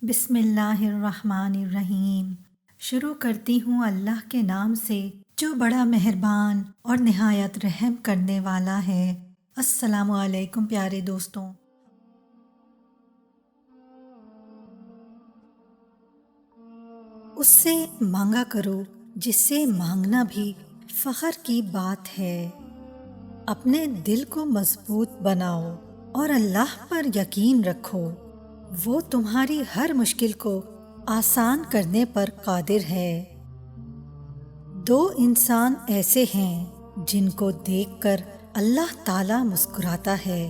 بسم اللہ الرحمن الرحیم۔ شروع کرتی ہوں اللہ کے نام سے جو بڑا مہربان اور نہایت رحم کرنے والا ہے۔ السلام علیکم پیارے دوستوں۔ اس سے مانگا کرو جس سے مانگنا بھی فخر کی بات ہے۔ اپنے دل کو مضبوط بناؤ اور اللہ پر یقین رکھو، وہ تمہاری ہر مشکل کو آسان کرنے پر قادر ہے۔ دو انسان ایسے ہیں جن کو دیکھ کر اللہ تعالیٰ مسکراتا ہے۔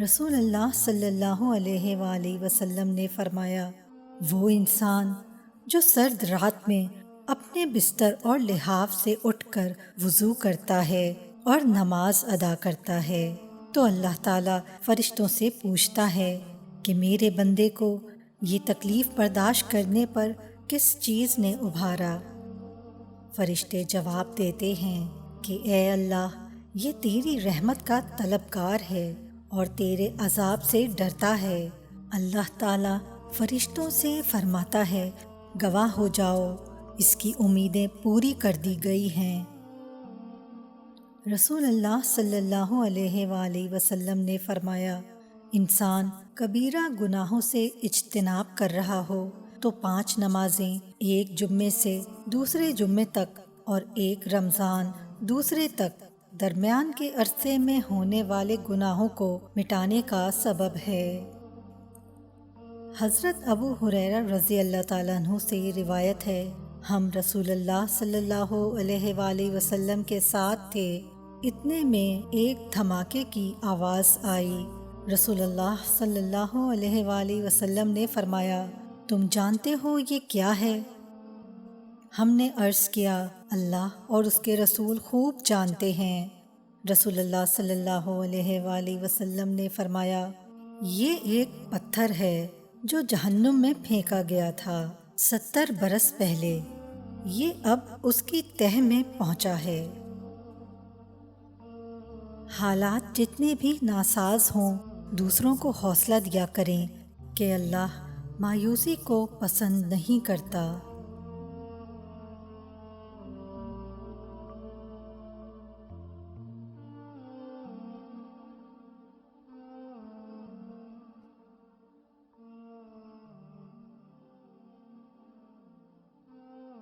رسول اللہ صلی اللہ علیہ وآلہ وسلم نے فرمایا، وہ انسان جو سرد رات میں اپنے بستر اور لحاف سے اٹھ کر وضو کرتا ہے اور نماز ادا کرتا ہے تو اللہ تعالیٰ فرشتوں سے پوچھتا ہے کہ میرے بندے کو یہ تکلیف برداشت کرنے پر کس چیز نے ابھارا؟ فرشتے جواب دیتے ہیں کہ اے اللہ، یہ تیری رحمت کا طلبگار ہے اور تیرے عذاب سے ڈرتا ہے۔ اللہ تعالیٰ فرشتوں سے فرماتا ہے، گواہ ہو جاؤ، اس کی امیدیں پوری کر دی گئی ہیں۔ رسول اللہ صلی اللہ علیہ وآلہ وسلم نے فرمایا، انسان کبیرہ گناہوں سے اجتناب کر رہا ہو تو 5 نمازیں، ایک جمعے سے دوسرے جمعے تک اور ایک رمضان دوسرے تک، درمیان کے عرصے میں ہونے والے گناہوں کو مٹانے کا سبب ہے۔ حضرت ابو ہریرہ رضی اللہ تعالیٰ عنہ سے روایت ہے، ہم رسول اللہ صلی اللہ علیہ وآلہ وسلم کے ساتھ تھے، اتنے میں ایک دھماکے کی آواز آئی۔ رسول اللہ صلی اللہ علیہ وآلہ وسلم نے فرمایا، تم جانتے ہو یہ کیا ہے؟ ہم نے عرض کیا، اللہ اور اس کے رسول خوب جانتے ہیں۔ رسول اللہ صلی اللہ علیہ وآلہ وسلم نے فرمایا، یہ ایک پتھر ہے جو جہنم میں پھینکا گیا تھا 70 برس پہلے، یہ اب اس کی تہہ میں پہنچا ہے۔ حالات جتنے بھی ناساز ہوں، دوسروں کو حوصلہ دیا کریں کہ اللہ مایوسی کو پسند نہیں کرتا۔